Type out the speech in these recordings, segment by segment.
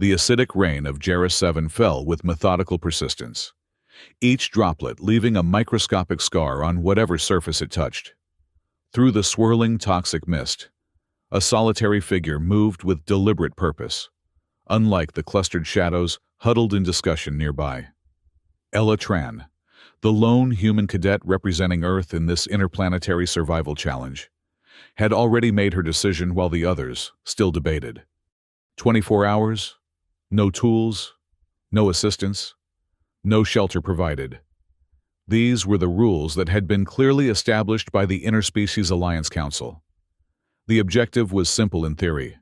The acidic rain of Jarrus 7 fell with methodical persistence, each droplet leaving a microscopic scar on whatever surface it touched. Through the swirling toxic mist, a solitary figure moved with deliberate purpose, unlike the clustered shadows huddled in discussion nearby. Ella Tran, the lone human cadet representing Earth in this interplanetary survival challenge, had already made her decision while the others still debated. 24 hours, no tools, no assistance, no shelter provided. These were the rules that had been clearly established by the Interspecies Alliance Council. The objective was simple in theory: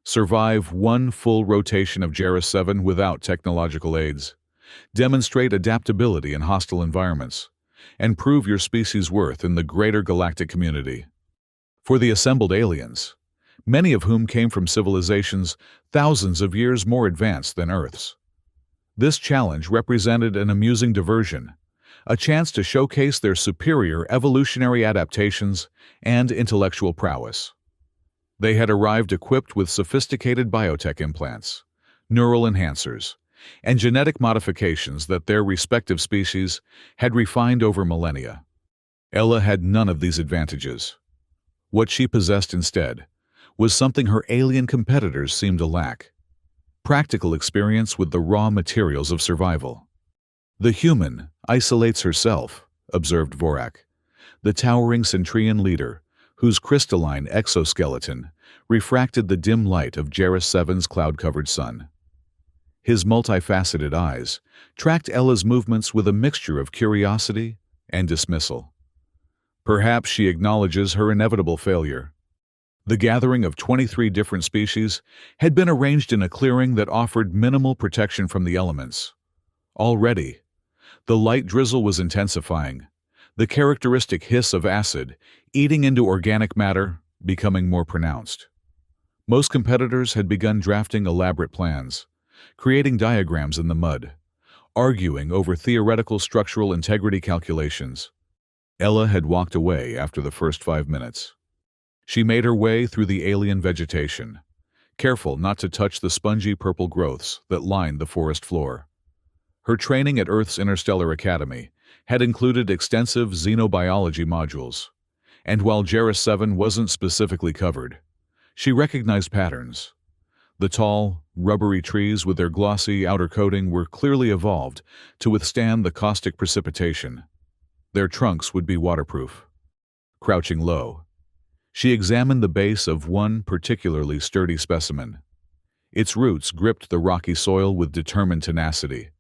survive one full rotation of Jarrus 7 without technological aids, demonstrate adaptability in hostile environments, and prove your species' worth in the greater galactic community. For the assembled aliens, many of whom came from civilizations thousands of years more advanced than Earth's, this challenge represented an amusing diversion, a chance to showcase their superior evolutionary adaptations and intellectual prowess. They had arrived equipped with sophisticated biotech implants, neural enhancers, and genetic modifications that their respective species had refined over millennia. Ella had none of these advantages. What she possessed instead was something her alien competitors seemed to lack: practical experience with the raw materials of survival. "The human isolates herself," observed Vorak, the towering Centrian leader, whose crystalline exoskeleton refracted the dim light of Jarrus 7's cloud-covered sun. His multifaceted eyes tracked Ella's movements with a mixture of curiosity and dismissal. Perhaps she acknowledges her inevitable failure. The gathering of 23 different species had been arranged in a clearing that offered minimal protection from the elements. Already, the light drizzle was intensifying, the characteristic hiss of acid eating into organic matter becoming more pronounced. Most competitors had begun drafting elaborate plans, creating diagrams in the mud, arguing over theoretical structural integrity calculations. Ella had walked away after the first 5 minutes. She made her way through the alien vegetation, careful not to touch the spongy purple growths that lined the forest floor. Her training at Earth's Interstellar Academy had included extensive xenobiology modules, and while Jarrus 7 wasn't specifically covered, she recognized patterns. The tall, rubbery trees with their glossy outer coating were clearly evolved to withstand the caustic precipitation. Their trunks would be waterproof. Crouching low, she examined the base of one particularly sturdy specimen. Its roots gripped the rocky soil with determined tenacity,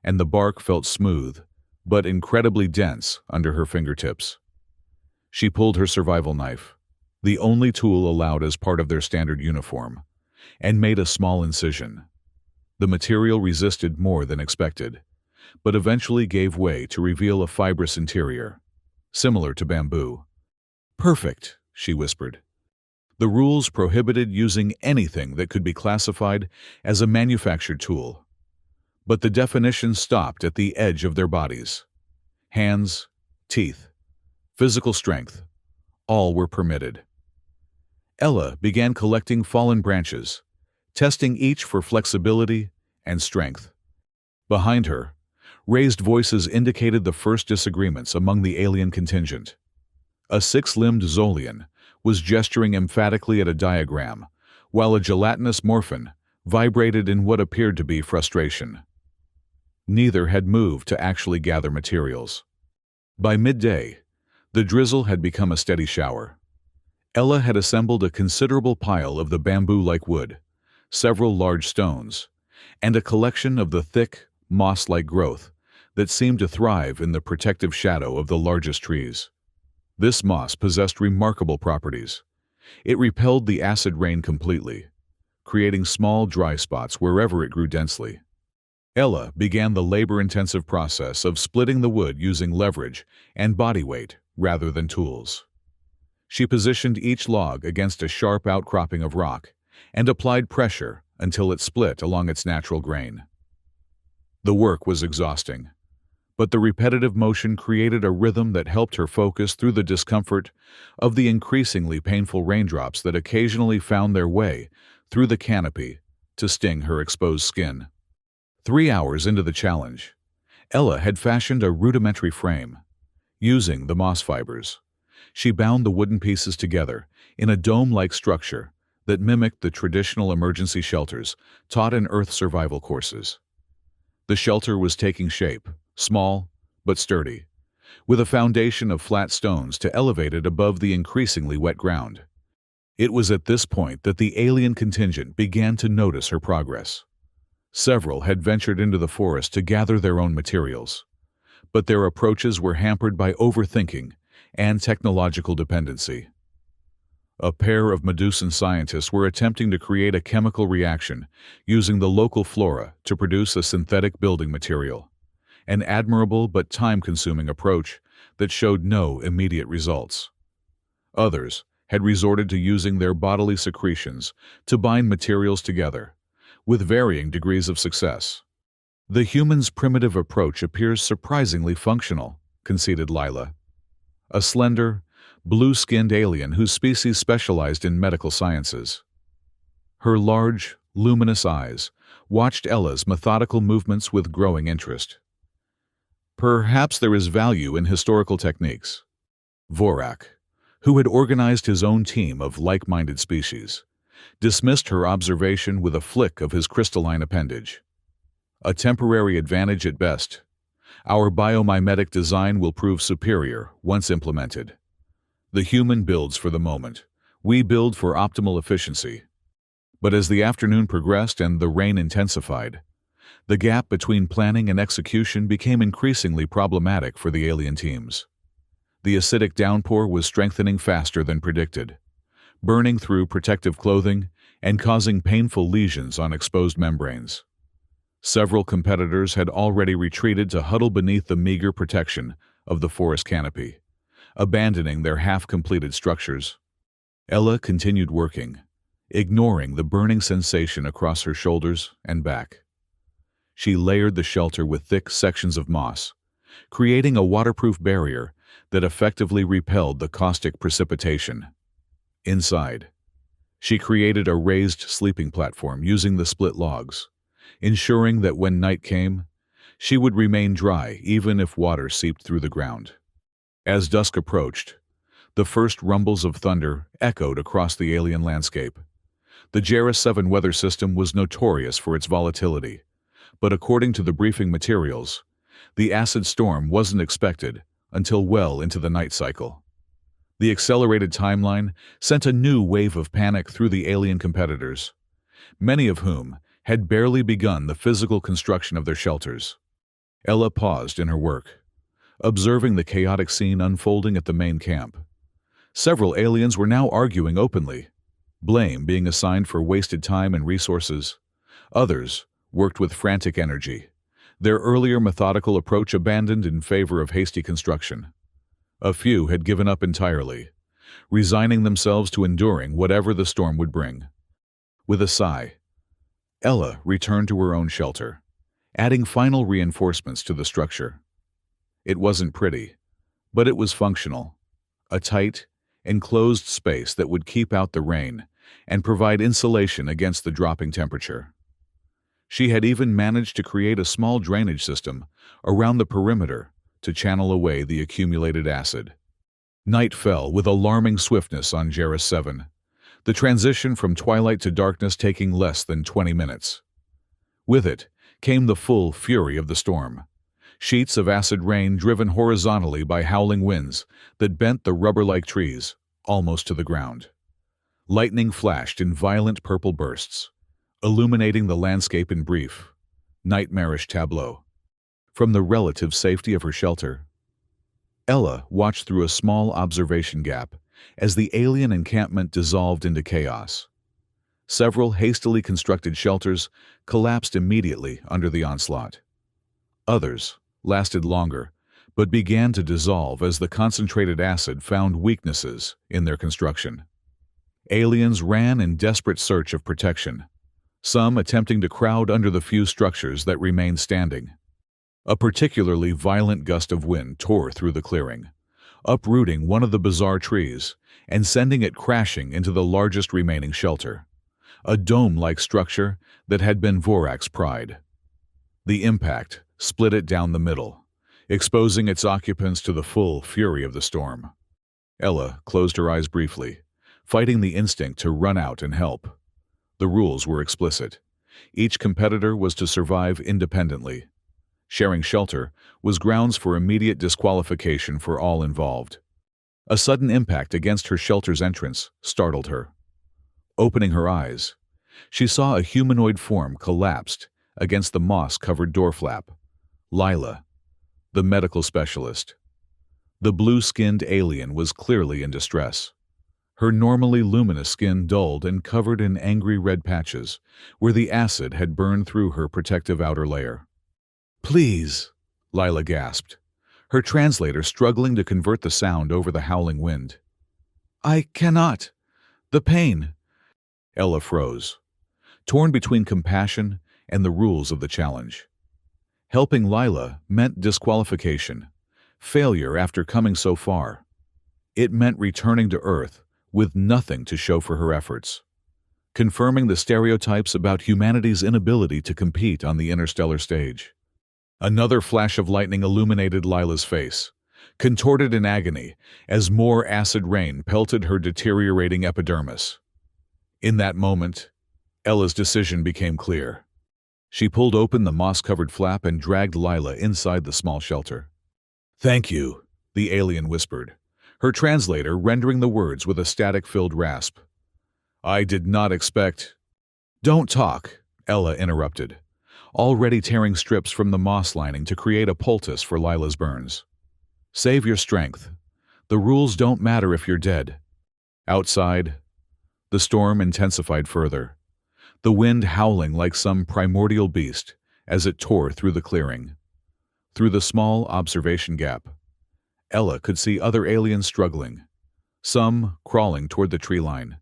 and the bark felt smooth, but incredibly dense under her fingertips. She pulled her survival knife, the only tool allowed as part of their standard uniform, and made a small incision. The material resisted more than expected, but eventually gave way to reveal a fibrous interior, similar to bamboo. "Perfect," she whispered. The rules prohibited using anything that could be classified as a manufactured tool, but the definition stopped at the edge of their bodies. Hands, teeth, physical strength, all were permitted. Ella began collecting fallen branches, testing each for flexibility and strength. Behind her, raised voices indicated the first disagreements among the alien contingent. A six-limbed Zolian was gesturing emphatically at a diagram, while a gelatinous Morphin vibrated in what appeared to be frustration. Neither had moved to actually gather materials. By midday, the drizzle had become a steady shower. Ella had assembled a considerable pile of the bamboo-like wood, several large stones, and a collection of the thick, moss-like growth that seemed to thrive in the protective shadow of the largest trees. This moss possessed remarkable properties. It repelled the acid rain completely, creating small dry spots wherever it grew densely. Ella began the labor-intensive process of splitting the wood using leverage and body weight rather than tools. She positioned each log against a sharp outcropping of rock and applied pressure until it split along its natural grain. The work was exhausting, but the repetitive motion created a rhythm that helped her focus through the discomfort of the increasingly painful raindrops that occasionally found their way through the canopy to sting her exposed skin. 3 hours into the challenge, Ella had fashioned a rudimentary frame. Using the moss fibers, she bound the wooden pieces together in a dome-like structure that mimicked the traditional emergency shelters taught in Earth survival courses. The shelter was taking shape, small but sturdy, with a foundation of flat stones to elevate it above the increasingly wet ground. It was at this point that the alien contingent began to notice her progress. Several had ventured into the forest to gather their own materials, but their approaches were hampered by overthinking and technological dependency. A pair of Medusan scientists were attempting to create a chemical reaction using the local flora to produce a synthetic building material, an admirable but time-consuming approach that showed no immediate results. Others had resorted to using their bodily secretions to bind materials together, with varying degrees of success. "The human's primitive approach appears surprisingly functional," conceded Lila, a slender, blue-skinned alien whose species specialized in medical sciences. Her large, luminous eyes watched Ella's methodical movements with growing interest. "Perhaps there is value in historical techniques." Vorak, who had organized his own team of like-minded species, dismissed her observation with a flick of his crystalline appendage. "A temporary advantage at best. Our biomimetic design will prove superior once implemented. The human builds for the moment. We build for optimal efficiency." But as the afternoon progressed and the rain intensified, the gap between planning and execution became increasingly problematic for the alien teams. The acidic downpour was strengthening faster than predicted, burning through protective clothing and causing painful lesions on exposed membranes. Several competitors had already retreated to huddle beneath the meager protection of the forest canopy, abandoning their half-completed structures. Ella continued working, ignoring the burning sensation across her shoulders and back. She layered the shelter with thick sections of moss, creating a waterproof barrier that effectively repelled the caustic precipitation. Inside, she created a raised sleeping platform using the split logs, ensuring that when night came, she would remain dry even if water seeped through the ground. As dusk approached, the first rumbles of thunder echoed across the alien landscape. The Jarrah 7 weather system was notorious for its volatility, but according to the briefing materials, the acid storm wasn't expected until well into the night cycle. The accelerated timeline sent a new wave of panic through the alien competitors, many of whom had barely begun the physical construction of their shelters. Ella paused in her work, observing the chaotic scene unfolding at the main camp. Several aliens were now arguing openly, blame being assigned for wasted time and resources. Others worked with frantic energy, their earlier methodical approach abandoned in favor of hasty construction. A few had given up entirely, resigning themselves to enduring whatever the storm would bring. With a sigh, Ella returned to her own shelter, adding final reinforcements to the structure. It wasn't pretty, but it was functional, a tight, enclosed space that would keep out the rain and provide insulation against the dropping temperature. She had even managed to create a small drainage system around the perimeter to channel away the accumulated acid. Night fell with alarming swiftness on Jarrah 7, the transition from twilight to darkness taking less than 20 minutes. With it came the full fury of the storm, sheets of acid rain driven horizontally by howling winds that bent the rubber-like trees almost to the ground. Lightning flashed in violent purple bursts, illuminating the landscape in brief, nightmarish tableau. From the relative safety of her shelter, Ella watched through a small observation gap as the alien encampment dissolved into chaos. Several hastily constructed shelters collapsed immediately under the onslaught. Others lasted longer, but began to dissolve as the concentrated acid found weaknesses in their construction. Aliens ran in desperate search of protection, some attempting to crowd under the few structures that remained standing. A particularly violent gust of wind tore through the clearing, uprooting one of the bizarre trees and sending it crashing into the largest remaining shelter, a dome-like structure that had been Vorak's pride. The impact split it down the middle, exposing its occupants to the full fury of the storm. Ella closed her eyes briefly, fighting the instinct to run out and help. The rules were explicit. Each competitor was to survive independently. Sharing shelter was grounds for immediate disqualification for all involved. A sudden impact against her shelter's entrance startled her. Opening her eyes, she saw a humanoid form collapsed against the moss-covered door flap. Lila, the medical specialist. The blue-skinned alien was clearly in distress. Her normally luminous skin dulled and covered in angry red patches, where the acid had burned through her protective outer layer. "Please," Lila gasped, her translator struggling to convert the sound over the howling wind. "I cannot. The pain." Ella froze, torn between compassion and the rules of the challenge. Helping Lila meant disqualification, failure after coming so far. It meant returning to Earth with nothing to show for her efforts, confirming the stereotypes about humanity's inability to compete on the interstellar stage. Another flash of lightning illuminated Lila's face, contorted in agony as more acid rain pelted her deteriorating epidermis. In that moment, Ella's decision became clear. She pulled open the moss-covered flap and dragged Lila inside the small shelter. "Thank you," the alien whispered, her translator rendering the words with a static-filled rasp. "I did not expect—" "Don't talk," Ella interrupted, already tearing strips from the moss lining to create a poultice for Lila's burns. "Save your strength. The rules don't matter if you're dead." Outside, the storm intensified further, the wind howling like some primordial beast as it tore through the clearing. Through the small observation gap, Ella could see other aliens struggling, some crawling toward the tree line,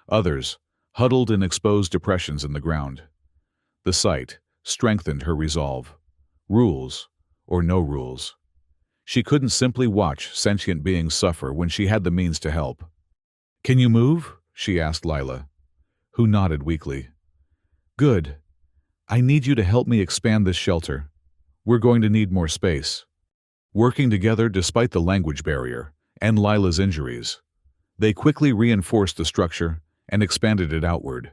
others huddled in exposed depressions in the ground. The sight strengthened her resolve. Rules or no rules. She couldn't simply watch sentient beings suffer when she had the means to help. "Can you move?" she asked Lila, who nodded weakly. "Good. I need you to help me expand this shelter. We're going to need more space." Working together despite the language barrier and Lila's injuries, they quickly reinforced the structure and expanded it outward,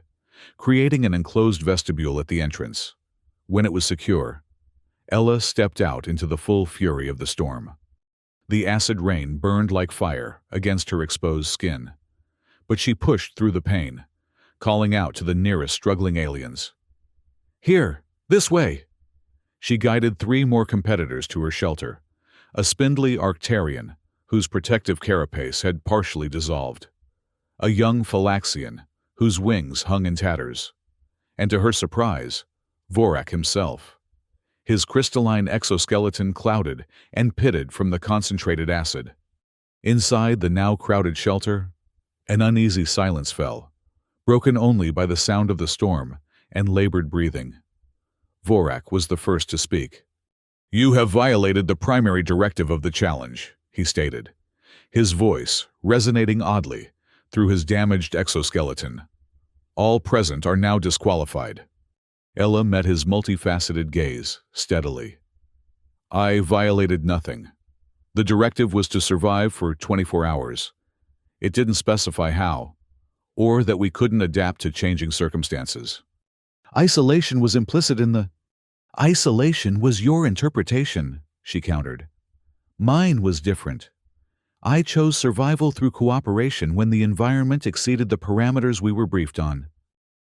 creating an enclosed vestibule at the entrance. When it was secure, Ella stepped out into the full fury of the storm. The acid rain burned like fire against her exposed skin, but she pushed through the pain, calling out to the nearest struggling aliens. "Here, this way!" She guided 3 more competitors to her shelter, a spindly Arctarian whose protective carapace had partially dissolved, a young Phylaxian whose wings hung in tatters, and to her surprise, Vorak himself, his crystalline exoskeleton clouded and pitted from the concentrated acid. Inside the now crowded shelter, an uneasy silence fell, broken only by the sound of the storm and labored breathing. Vorak was the first to speak. "You have violated the primary directive of the challenge," he stated, his voice resonating oddly through his damaged exoskeleton. "All present are now disqualified." Ella met his multifaceted gaze steadily. "I violated nothing. The directive was to survive for 24 hours. It didn't specify how, or that we couldn't adapt to changing circumstances." "Isolation was implicit in the—" "Isolation was your interpretation," she countered. "Mine was different. I chose survival through cooperation when the environment exceeded the parameters we were briefed on."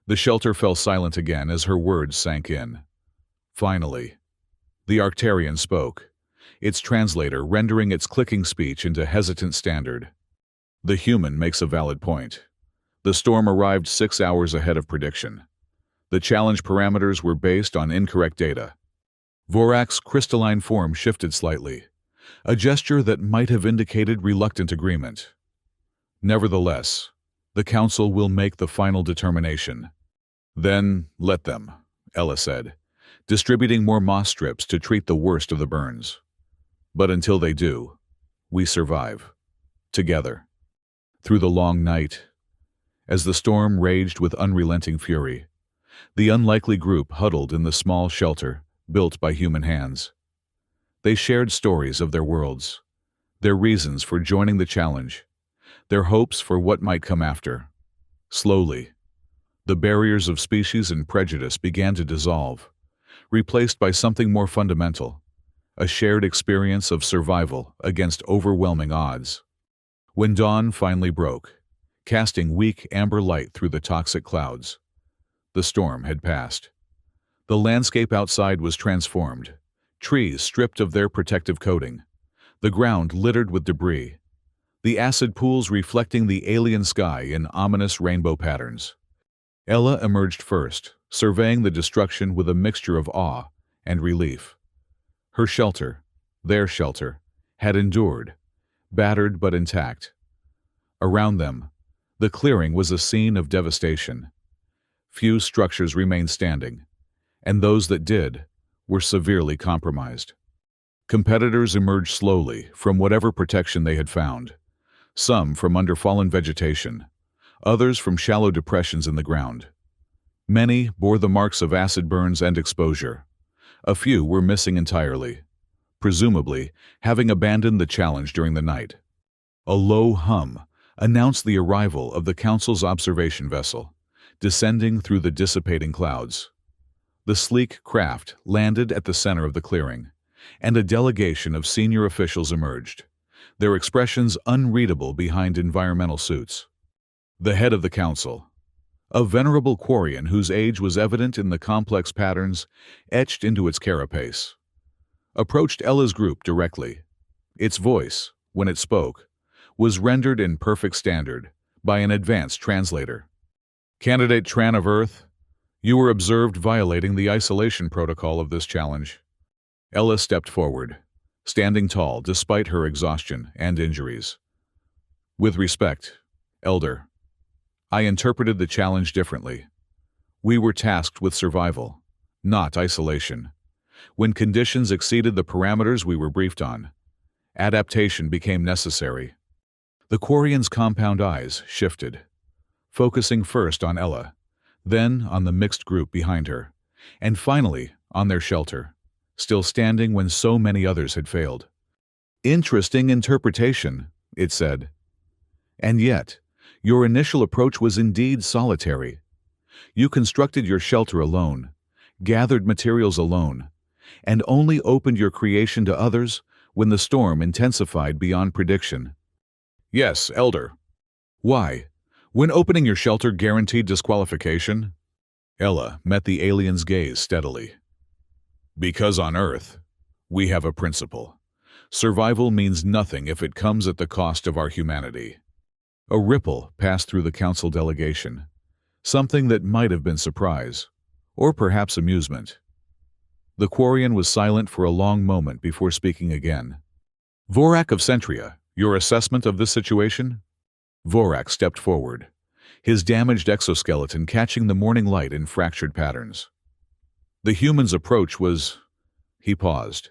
The shelter fell silent again as her words sank in. Finally, the Arctarian spoke, its translator rendering its clicking speech into hesitant standard. "The human makes a valid point. The storm arrived 6 hours ahead of prediction. The challenge parameters were based on incorrect data." Vorak's crystalline form shifted slightly, a gesture that might have indicated reluctant agreement. "Nevertheless, the Council will make the final determination." "Then let them," Ella said, distributing more moss strips to treat the worst of the burns. "But until they do, we survive. Together." Through the long night, As the storm raged with unrelenting fury, the unlikely group huddled in the small shelter built by human hands. They shared stories of their worlds, their reasons for joining the challenge, their hopes for what might come after. Slowly, the barriers of species and prejudice began to dissolve, replaced by something more fundamental, a shared experience of survival against overwhelming odds. When dawn finally broke, casting weak amber light through the toxic clouds, the storm had passed. The landscape outside was transformed, trees stripped of their protective coating, the ground littered with debris, the acid pools reflecting the alien sky in ominous rainbow patterns. Ella emerged first, surveying the destruction with a mixture of awe and relief. Her shelter, their shelter, had endured, battered but intact. Around them, the clearing was a scene of devastation. Few structures remained standing, and those that did were severely compromised. Competitors emerged slowly from whatever protection they had found, some from under fallen vegetation, others from shallow depressions in the ground. Many bore the marks of acid burns and exposure. A few were missing entirely, presumably having abandoned the challenge during the night. A low hum announced the arrival of the Council's observation vessel, descending through the dissipating clouds. The sleek craft landed at the center of the clearing, and a delegation of senior officials emerged, their expressions unreadable behind environmental suits. The head of the council, a venerable Quarian whose age was evident in the complex patterns etched into its carapace, approached Ella's group directly. Its voice, when it spoke, was rendered in perfect standard by an advanced translator. "Candidate Tran of Earth, you were observed violating the isolation protocol of this challenge." Ella stepped forward, standing tall despite her exhaustion and injuries. "With respect, Elder, I interpreted the challenge differently. We were tasked with survival, not isolation. When conditions exceeded the parameters we were briefed on, adaptation became necessary." The Quarian's compound eyes shifted, focusing first on Ella, then on the mixed group behind her, and finally on their shelter, still standing when so many others had failed. "Interesting interpretation," it said. "And yet, your initial approach was indeed solitary. You constructed your shelter alone, gathered materials alone, and only opened your creation to others when the storm intensified beyond prediction." "Yes, Elder." "Why? When opening your shelter guaranteed disqualification?" Ella met the alien's gaze steadily. "Because on Earth, we have a principle. Survival means nothing if it comes at the cost of our humanity." A ripple passed through the council delegation, something that might have been surprise, or perhaps amusement. The Quarian was silent for a long moment before speaking again. "Vorak of Centria, your assessment of this situation?" Vorak stepped forward, his damaged exoskeleton catching the morning light in fractured patterns. "The human's approach was—" He paused,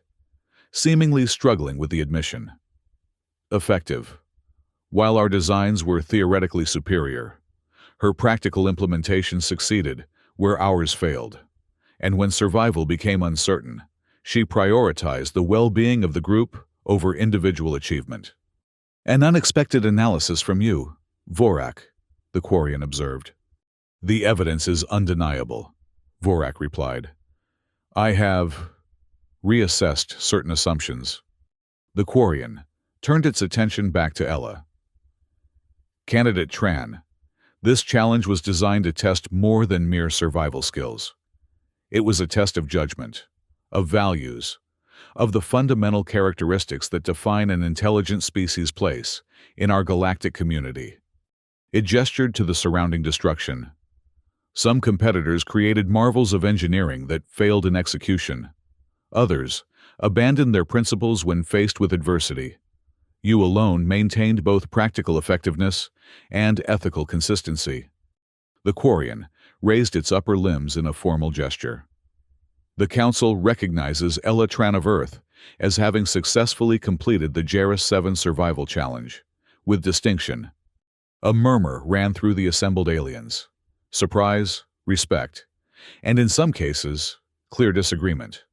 seemingly struggling with the admission. "Effective. While our designs were theoretically superior, her practical implementation succeeded where ours failed. And when survival became uncertain, she prioritized the well-being of the group over individual achievement." "An unexpected analysis from you, Vorak," the Quarian observed. "The evidence is undeniable," Vorak replied. "I have reassessed certain assumptions." The Quarian turned its attention back to Ella. "Candidate Tran, this challenge was designed to test more than mere survival skills. It was a test of judgment, of values, of the fundamental characteristics that define an intelligent species' place in our galactic community." It gestured to the surrounding destruction. "Some competitors created marvels of engineering that failed in execution. Others abandoned their principles when faced with adversity. You alone maintained both practical effectiveness and ethical consistency." The Quarian raised its upper limbs in a formal gesture. "The Council recognizes Ella Tran of Earth as having successfully completed the Jairus 7 Survival Challenge, with distinction." A murmur ran through the assembled aliens. Surprise, respect, and in some cases, clear disagreement.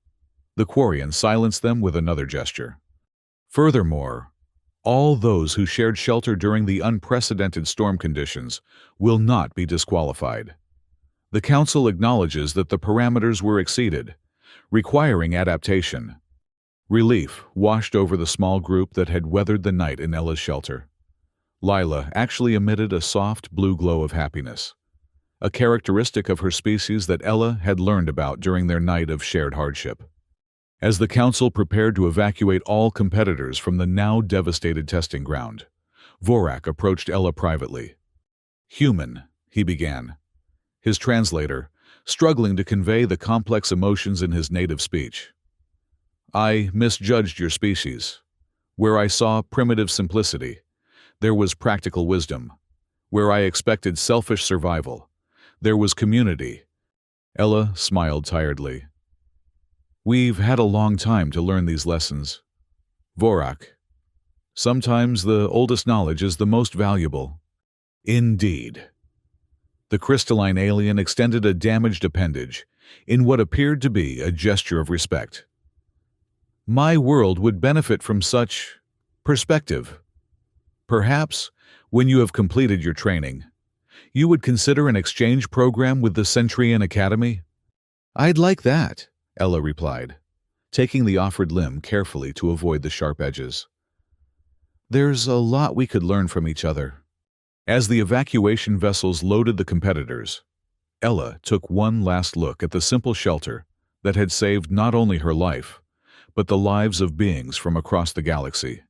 The Quarian silenced them with another gesture. Furthermore, all those who shared shelter during the unprecedented storm conditions will not be disqualified. The Council acknowledges that the parameters were exceeded, requiring adaptation. Relief washed over the small group that had weathered the night in Ella's shelter. Lila actually emitted a soft blue glow of happiness, a characteristic of her species that Ella had learned about during their night of shared hardship. As the Council prepared to evacuate all competitors from the now devastated testing ground, Vorak approached Ella privately. "Human," he began, his translator struggling to convey the complex emotions in his native speech. "I misjudged your species. Where I saw primitive simplicity, there was practical wisdom. Where I expected selfish survival, there was community." Ella smiled tiredly. "We've had a long time to learn these lessons. Vorak, sometimes the oldest knowledge is the most valuable." "Indeed." The crystalline alien extended a damaged appendage in what appeared to be a gesture of respect. "My world would benefit from such perspective. Perhaps, when you have completed your training, you would consider an exchange program with the Centrian Academy?" "I'd like that," Ella replied, taking the offered limb carefully to avoid the sharp edges. "There's a lot we could learn from each other." As the evacuation vessels loaded the competitors, Ella took one last look at the simple shelter that had saved not only her life, but the lives of beings from across the galaxy.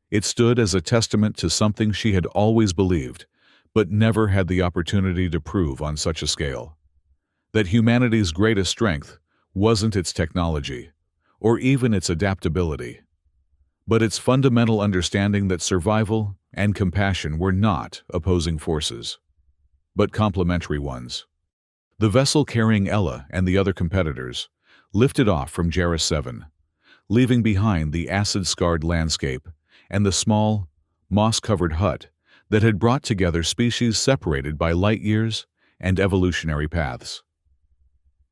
It stood as a testament to something she had always believed, but never had the opportunity to prove on such a scale: that humanity's greatest strength wasn't its technology, or even its adaptability, but its fundamental understanding that survival and compassion were not opposing forces, but complementary ones. The vessel carrying Ella and the other competitors lifted off from Jarrus 7, leaving behind the acid-scarred landscape and the small, moss-covered hut that had brought together species separated by light years and evolutionary paths.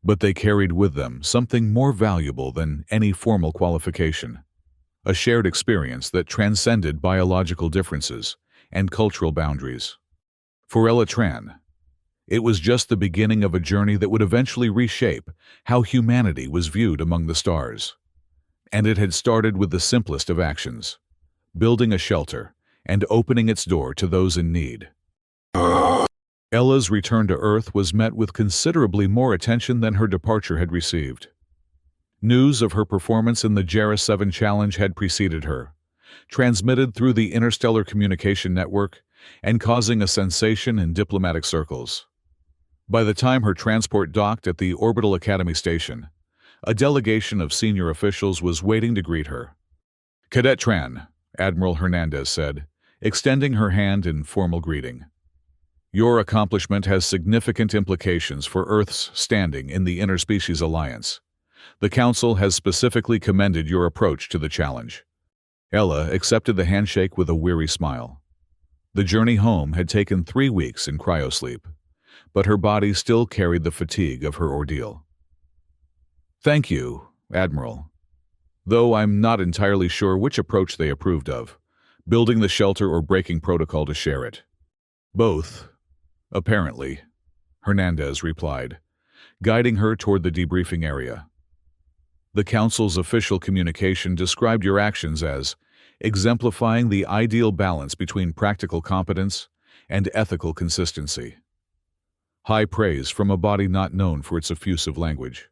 But they carried with them something more valuable than any formal qualification: a shared experience that transcended biological differences and cultural boundaries. For Ella Tran, it was just the beginning of a journey that would eventually reshape how humanity was viewed among the stars. And it had started with the simplest of actions: building a shelter and opening its door to those in need. Ella's return to Earth was met with considerably more attention than her departure had received. News of her performance in the Jarrus 7 challenge had preceded her, transmitted through the interstellar communication network and causing a sensation in diplomatic circles. By the time her transport docked at the Orbital Academy station, a delegation of senior officials was waiting to greet her. "Cadet Tran," Admiral Hernandez said, extending her hand in formal greeting. "Your accomplishment has significant implications for Earth's standing in the Interspecies Alliance. The Council has specifically commended your approach to the challenge." Ella accepted the handshake with a weary smile. The journey home had taken 3 weeks in cryosleep, but her body still carried the fatigue of her ordeal. "Thank you, Admiral. Though I'm not entirely sure which approach they approved of, building the shelter or breaking protocol to share it." "Both, apparently," Hernandez replied, guiding her toward the debriefing area. "The Council's official communication described your actions as exemplifying the ideal balance between practical competence and ethical consistency." High praise from a body not known for its effusive language.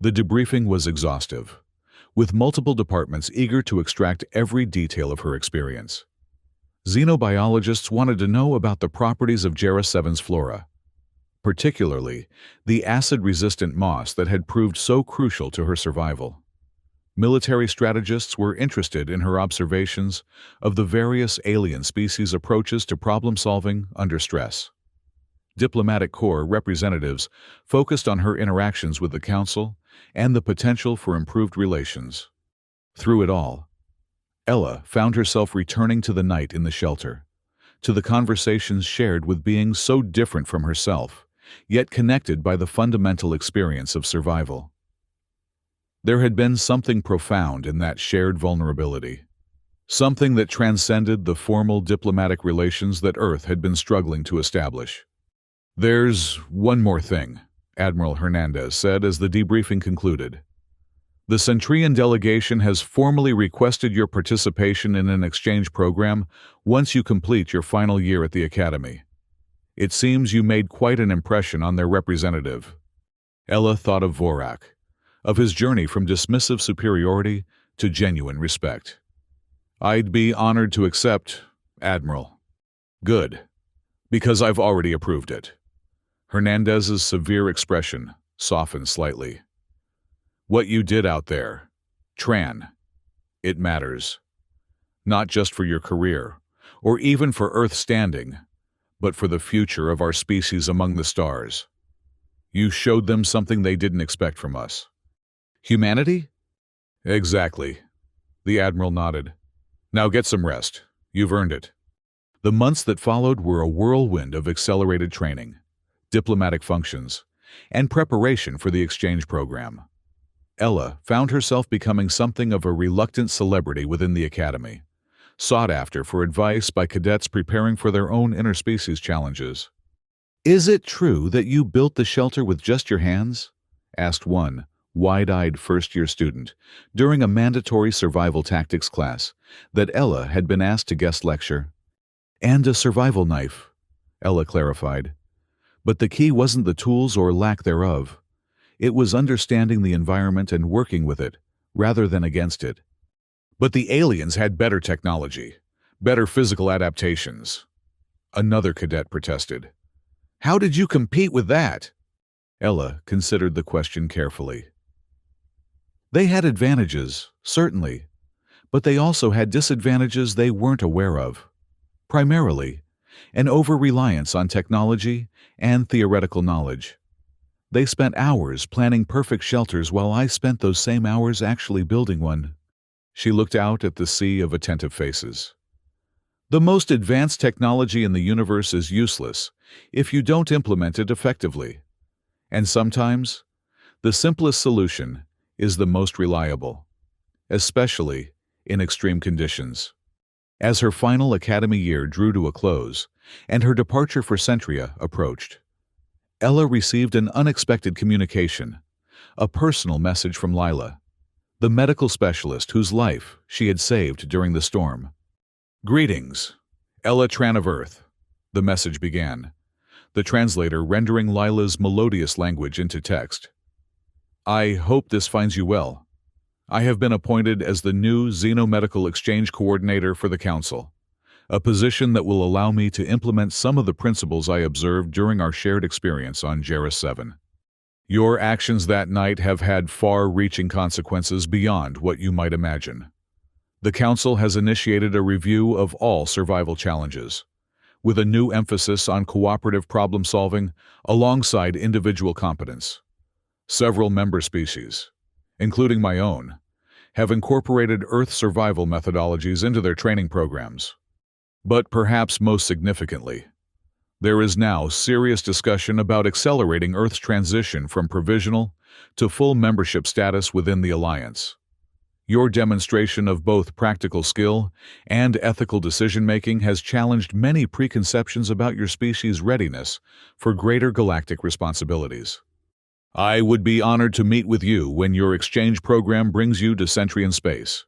The debriefing was exhaustive, with multiple departments eager to extract every detail of her experience. Xenobiologists wanted to know about the properties of Jarrus 7's flora, particularly the acid-resistant moss that had proved so crucial to her survival. Military strategists were interested in her observations of the various alien species' approaches to problem-solving under stress. Diplomatic Corps representatives focused on her interactions with the Council and the potential for improved relations. Through it all, Ella found herself returning to the night in the shelter, to the conversations shared with beings so different from herself, yet connected by the fundamental experience of survival. There had been something profound in that shared vulnerability, something that transcended the formal diplomatic relations that Earth had been struggling to establish. "There's one more thing," Admiral Hernandez said as the debriefing concluded. "The Centurion delegation has formally requested your participation in an exchange program once you complete your final year at the Academy. It seems you made quite an impression on their representative." Ella thought of Vorak, of his journey from dismissive superiority to genuine respect. "I'd be honored to accept, Admiral." "Good, because I've already approved it." Hernandez's severe expression softened slightly. "What you did out there, Tran, it matters. Not just for your career, or even for Earth's standing, but for the future of our species among the stars. You showed them something they didn't expect from us." "Humanity?" "Exactly." The Admiral nodded. "Now get some rest. You've earned it." The months that followed were a whirlwind of accelerated training, diplomatic functions, and preparation for the exchange program. Ella found herself becoming something of a reluctant celebrity within the Academy, sought after for advice by cadets preparing for their own interspecies challenges. "Is it true that you built the shelter with just your hands?" asked one wide-eyed first-year student during a mandatory survival tactics class that Ella had been asked to guest lecture. "And a survival knife," Ella clarified. "But the key wasn't the tools or lack thereof. It was understanding the environment and working with it, rather than against it." "But the aliens had better technology, better physical adaptations," another cadet protested. "How did you compete with that?" Ella considered the question carefully. "They had advantages, certainly, but they also had disadvantages they weren't aware of. Primarily, an over-reliance on technology and theoretical knowledge. They spent hours planning perfect shelters while I spent those same hours actually building one." She looked out at the sea of attentive faces. "The most advanced technology in the universe is useless if you don't implement it effectively. And sometimes, the simplest solution is the most reliable, especially in extreme conditions." As her final academy year drew to a close and her departure for Centria approached, Ella received an unexpected communication, a personal message from Lila, the medical specialist whose life she had saved during the storm. "Greetings, Ella Tran of Earth," the message began, the translator rendering Lila's melodious language into text. "I hope this finds you well. I have been appointed as the new Xenomedical Exchange Coordinator for the Council, a position that will allow me to implement some of the principles I observed during our shared experience on Jarrus 7. Your actions that night have had far-reaching consequences beyond what you might imagine. The Council has initiated a review of all survival challenges, with a new emphasis on cooperative problem-solving alongside individual competence. Several member species, including my own, have incorporated Earth survival methodologies into their training programs. But perhaps most significantly, there is now serious discussion about accelerating Earth's transition from provisional to full membership status within the Alliance. Your demonstration of both practical skill and ethical decision-making has challenged many preconceptions about your species' readiness for greater galactic responsibilities. I would be honored to meet with you when your exchange program brings you to Centurion space.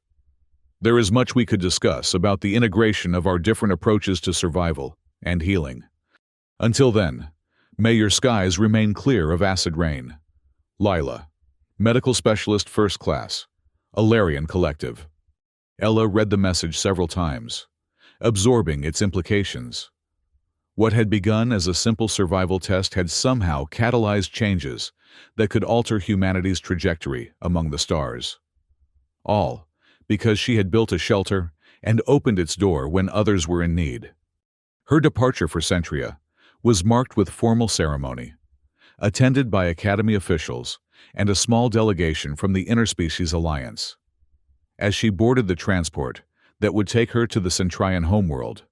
There is much we could discuss about the integration of our different approaches to survival and healing. Until then, may your skies remain clear of acid rain. Lila, Medical Specialist First Class, Alarian Collective." Ella read the message several times, absorbing its implications. What had begun as a simple survival test had somehow catalyzed changes that could alter humanity's trajectory among the stars. All because she had built a shelter and opened its door when others were in need. Her departure for Centria was marked with formal ceremony, attended by Academy officials and a small delegation from the Interspecies Alliance. As she boarded the transport that would take her to the Centrion homeworld,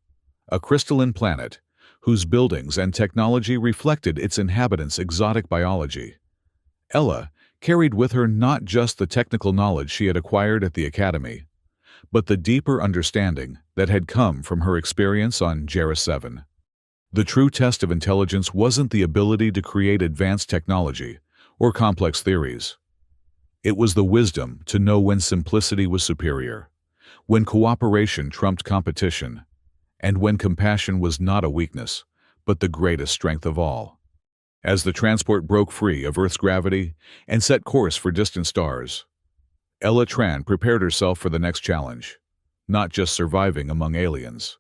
a crystalline planet whose buildings and technology reflected its inhabitants' exotic biology. Ella carried with her not just the technical knowledge she had acquired at the Academy, but the deeper understanding that had come from her experience on Jarrus 7. The true test of intelligence wasn't the ability to create advanced technology or complex theories. It was the wisdom to know when simplicity was superior, when cooperation trumped competition, and when compassion was not a weakness, but the greatest strength of all. As the transport broke free of Earth's gravity and set course for distant stars, Ella Tran prepared herself for the next challenge, not just surviving among aliens,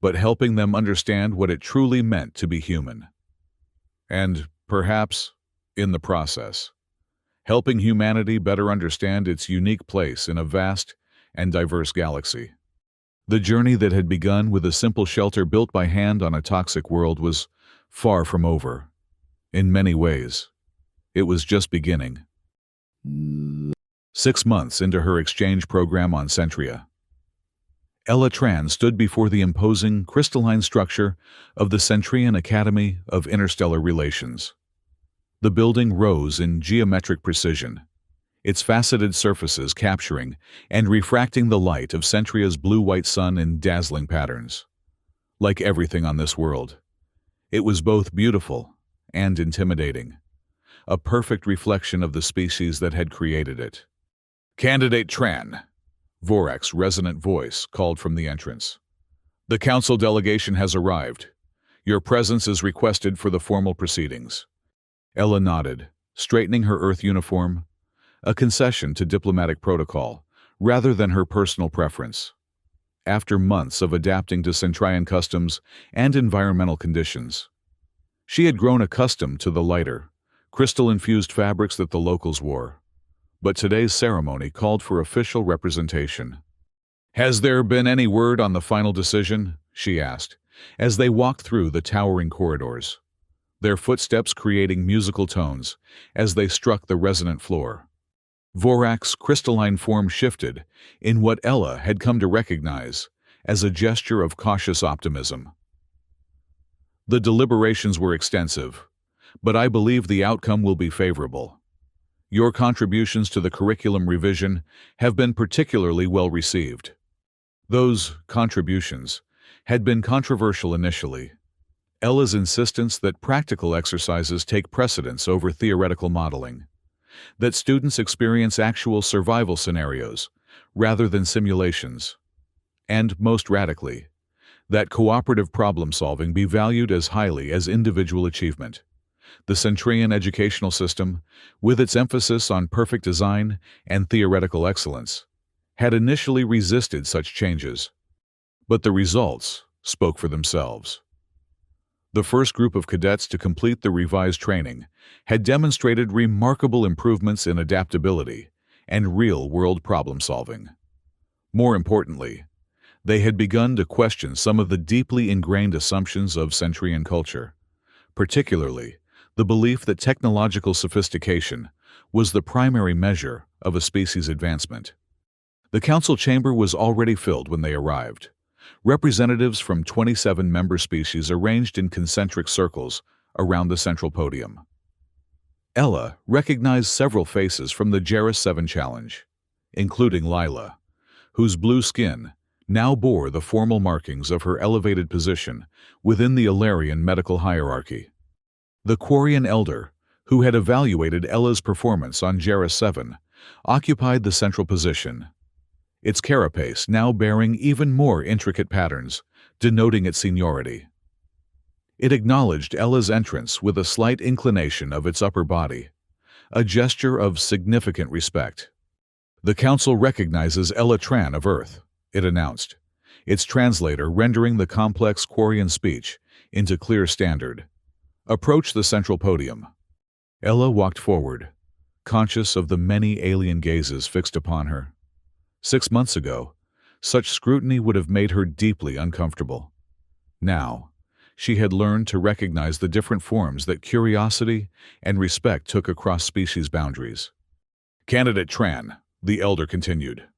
but helping them understand what it truly meant to be human. And, perhaps, in the process, helping humanity better understand its unique place in a vast and diverse galaxy. The journey that had begun with a simple shelter built by hand on a toxic world was far from over. In many ways, it was just beginning. 6 months into her exchange program on Centria, Ella Tran stood before the imposing, crystalline structure of the Centrian Academy of Interstellar Relations. The building rose in geometric precision, its faceted surfaces capturing and refracting the light of Centria's blue-white sun in dazzling patterns. Like everything on this world, it was both beautiful and intimidating, a perfect reflection of the species that had created it. "Candidate Tran," Vorak's resonant voice called from the entrance. "The council delegation has arrived. Your presence is requested for the formal proceedings." Ella nodded, straightening her Earth uniform, a concession to diplomatic protocol, rather than her personal preference. After months of adapting to Centrian customs and environmental conditions, she had grown accustomed to the lighter, crystal-infused fabrics that the locals wore. But today's ceremony called for official representation. "Has there been any word on the final decision?" she asked, as they walked through the towering corridors, their footsteps creating musical tones as they struck the resonant floor. Vorak's crystalline form shifted in what Ella had come to recognize as a gesture of cautious optimism. "The deliberations were extensive, but I believe the outcome will be favorable. Your contributions to the curriculum revision have been particularly well received." Those contributions had been controversial initially. Ella's insistence that practical exercises take precedence over theoretical modeling, that students experience actual survival scenarios rather than simulations, and, most radically, that cooperative problem-solving be valued as highly as individual achievement. The Centrian educational system, with its emphasis on perfect design and theoretical excellence, had initially resisted such changes. But the results spoke for themselves. The first group of cadets to complete the revised training had demonstrated remarkable improvements in adaptability and real-world problem-solving. More importantly, they had begun to question some of the deeply ingrained assumptions of Centrian culture, particularly the belief that technological sophistication was the primary measure of a species' advancement. The council chamber was already filled when they arrived. Representatives from 27 member species arranged in concentric circles around the central podium. Ella recognized several faces from the Jarrus 7 challenge, including Lila, whose blue skin now bore the formal markings of her elevated position within the Alarian medical hierarchy. The Quarian elder, who had evaluated Ella's performance on Jarrus 7, occupied the central position, its carapace now bearing even more intricate patterns, denoting its seniority. It acknowledged Ella's entrance with a slight inclination of its upper body, a gesture of significant respect. "The council recognizes Ella Tran of Earth," it announced, its translator rendering the complex Quarian speech into clear standard. "Approach the central podium." Ella walked forward, conscious of the many alien gazes fixed upon her. 6 months ago, such scrutiny would have made her deeply uncomfortable. Now, she had learned to recognize the different forms that curiosity and respect took across species boundaries. "Candidate Tran," the elder continued,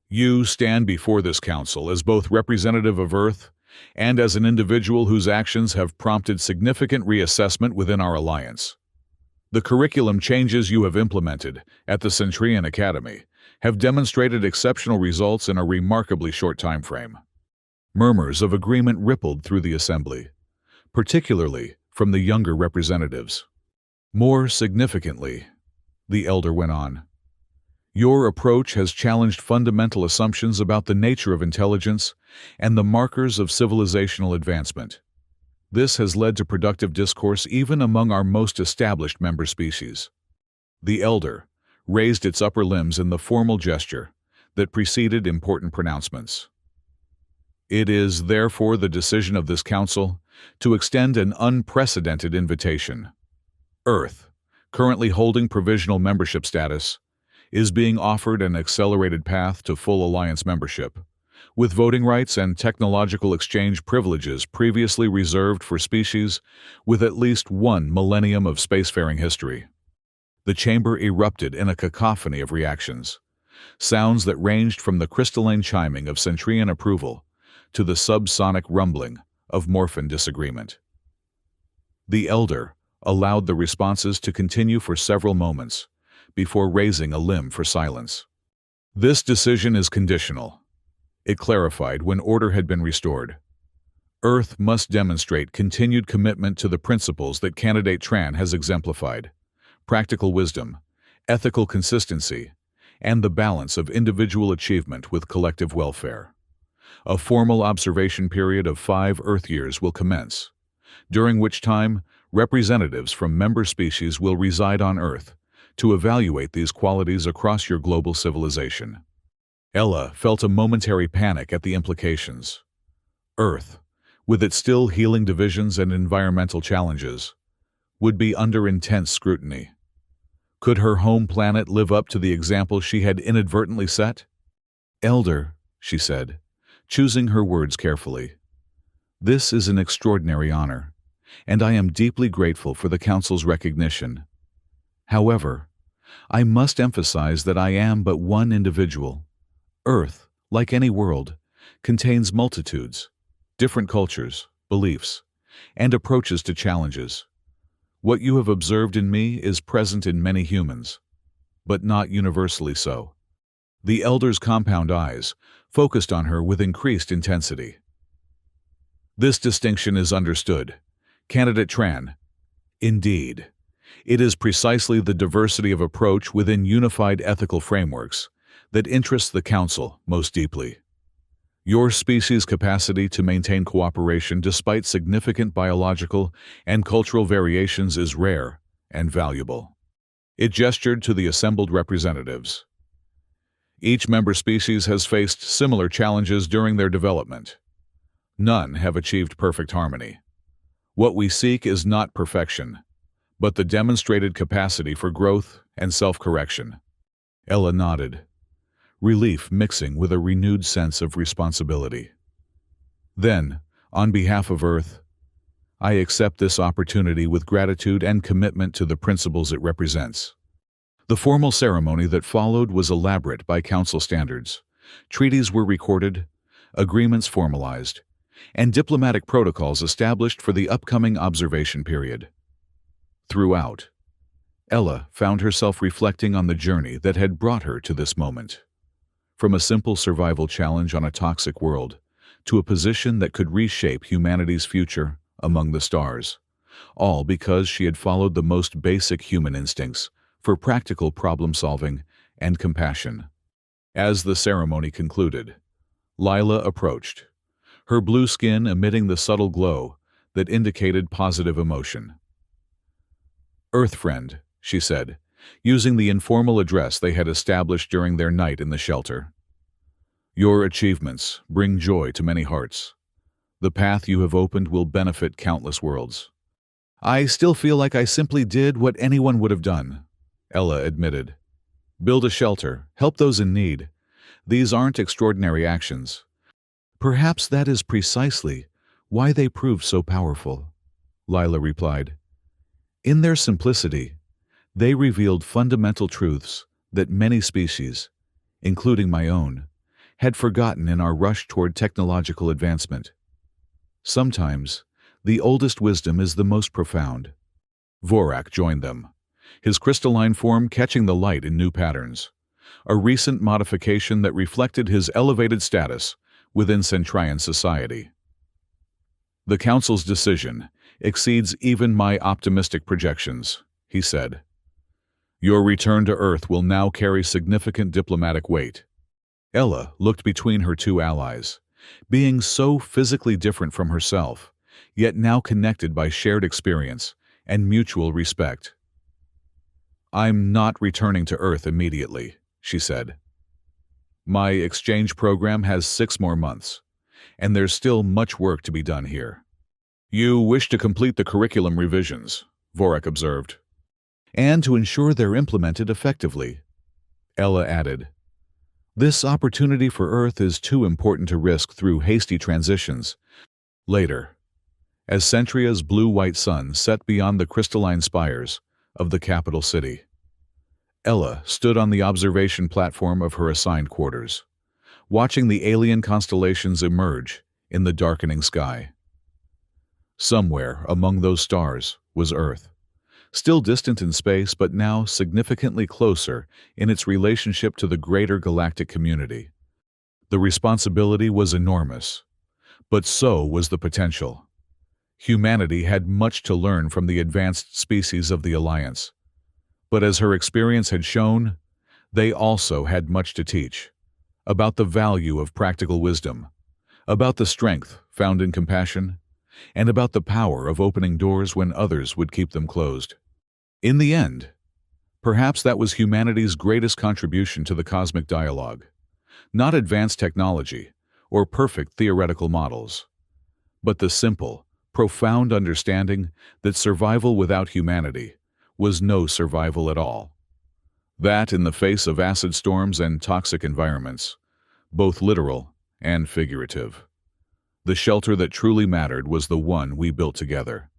"you stand before this council as both representative of Earth and as an individual whose actions have prompted significant reassessment within our alliance. The curriculum changes you have implemented at the Centurion Academy have demonstrated exceptional results in a remarkably short time frame. Murmurs of agreement rippled through the assembly, particularly from the younger representatives. More significantly, the elder went on, your approach has challenged fundamental assumptions about the nature of intelligence and the markers of civilizational advancement. This has led to productive discourse even among our most established member species. The elder raised its upper limbs in the formal gesture that preceded important pronouncements. It is therefore the decision of this council to extend an unprecedented invitation. Earth, currently holding provisional membership status, is being offered an accelerated path to full alliance membership, with voting rights and technological exchange privileges previously reserved for species with at least one millennium of spacefaring history. The chamber erupted in a cacophony of reactions, sounds that ranged from the crystalline chiming of Centurion approval to the subsonic rumbling of Morphin disagreement. The elder allowed the responses to continue for several moments before raising a limb for silence. This decision is conditional. It clarified when order had been restored. Earth must demonstrate continued commitment to the principles that candidate Tran has exemplified: practical wisdom, ethical consistency, and the balance of individual achievement with collective welfare. A formal observation period of 5 Earth years will commence, during which time representatives from member species will reside on Earth to evaluate these qualities across your global civilization. Ella felt a momentary panic at the implications. Earth, with its still healing divisions and environmental challenges, would be under intense scrutiny. Could her home planet live up to the example she had inadvertently set? Elder, she said, choosing her words carefully, this is an extraordinary honor, and I am deeply grateful for the Council's recognition. However, I must emphasize that I am but one individual. Earth, like any world, contains multitudes, different cultures, beliefs, and approaches to challenges. What you have observed in me is present in many humans, but not universally so. The elder's compound eyes focused on her with increased intensity. This distinction is understood. Candidate Tran. Indeed, it is precisely the diversity of approach within unified ethical frameworks that interests the Council most deeply. Your species' capacity to maintain cooperation despite significant biological and cultural variations is rare and valuable. It gestured to the assembled representatives. Each member species has faced similar challenges during their development. None have achieved perfect harmony. What we seek is not perfection, but the demonstrated capacity for growth and self-correction. Ella nodded, relief mixing with a renewed sense of responsibility. Then, on behalf of Earth, I accept this opportunity with gratitude and commitment to the principles it represents. The formal ceremony that followed was elaborate by Council standards. Treaties were recorded, agreements formalized, and diplomatic protocols established for the upcoming observation period. Throughout, Ella found herself reflecting on the journey that had brought her to this moment. From a simple survival challenge on a toxic world to a position that could reshape humanity's future among the stars, all because she had followed the most basic human instincts for practical problem-solving and compassion. As the ceremony concluded, Lila approached, her blue skin emitting the subtle glow that indicated positive emotion. Earth friend, she said, using the informal address they had established during their night in the shelter. Your achievements bring joy to many hearts. The path you have opened will benefit countless worlds. I still feel like I simply did what anyone would have done, Ella admitted. Build a shelter, help those in need. These aren't extraordinary actions. Perhaps that is precisely why they proved so powerful, Lila replied. In their simplicity, they revealed fundamental truths that many species, including my own, had forgotten in our rush toward technological advancement. Sometimes, the oldest wisdom is the most profound. Vorak joined them, his crystalline form catching the light in new patterns, a recent modification that reflected his elevated status within Centrian society. "The Council's decision exceeds even my optimistic projections," he said. "Your return to Earth will now carry significant diplomatic weight." Ella looked between her two allies, being so physically different from herself, yet now connected by shared experience and mutual respect. "I'm not returning to Earth immediately," she said. "My exchange program has 6 more months, and there's still much work to be done here." "You wish to complete the curriculum revisions," Vorak observed. "And to ensure they're implemented effectively," Ella added. "This opportunity for Earth is too important to risk through hasty transitions." Later, as Centria's blue-white sun set beyond the crystalline spires of the capital city, Ella stood on the observation platform of her assigned quarters, watching the alien constellations emerge in the darkening sky. Somewhere among those stars was Earth, still distant in space but now significantly closer in its relationship to the greater galactic community. The responsibility was enormous, but so was the potential. Humanity had much to learn from the advanced species of the Alliance, but as her experience had shown, they also had much to teach, about the value of practical wisdom, about the strength found in compassion, and about the power of opening doors when others would keep them closed. In the end, perhaps that was humanity's greatest contribution to the cosmic dialogue, not advanced technology or perfect theoretical models, but the simple, profound understanding that survival without humanity was no survival at all. That in the face of acid storms and toxic environments, both literal and figurative. The shelter that truly mattered was the one we built together.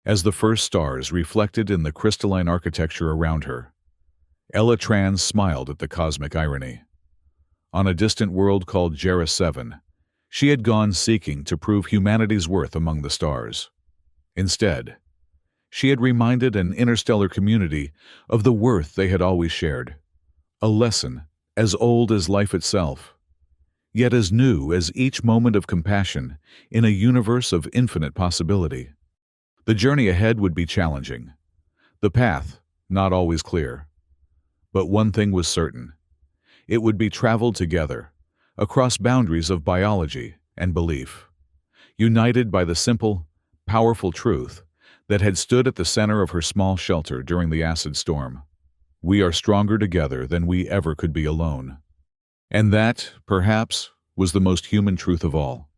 As the first stars reflected in the crystalline architecture around her, Ella Trans smiled at the cosmic irony. On a distant world called Jera 7, she had gone seeking to prove humanity's worth among the stars. Instead, she had reminded an interstellar community of the worth they had always shared, a lesson as old as life itself, yet as new as each moment of compassion in a universe of infinite possibility. The journey ahead would be challenging, the path not always clear. But one thing was certain: it would be traveled together, across boundaries of biology and belief, united by the simple, powerful truth that had stood at the center of her small shelter during the acid storm. We are stronger together than we ever could be alone. And that, perhaps, was the most human truth of all.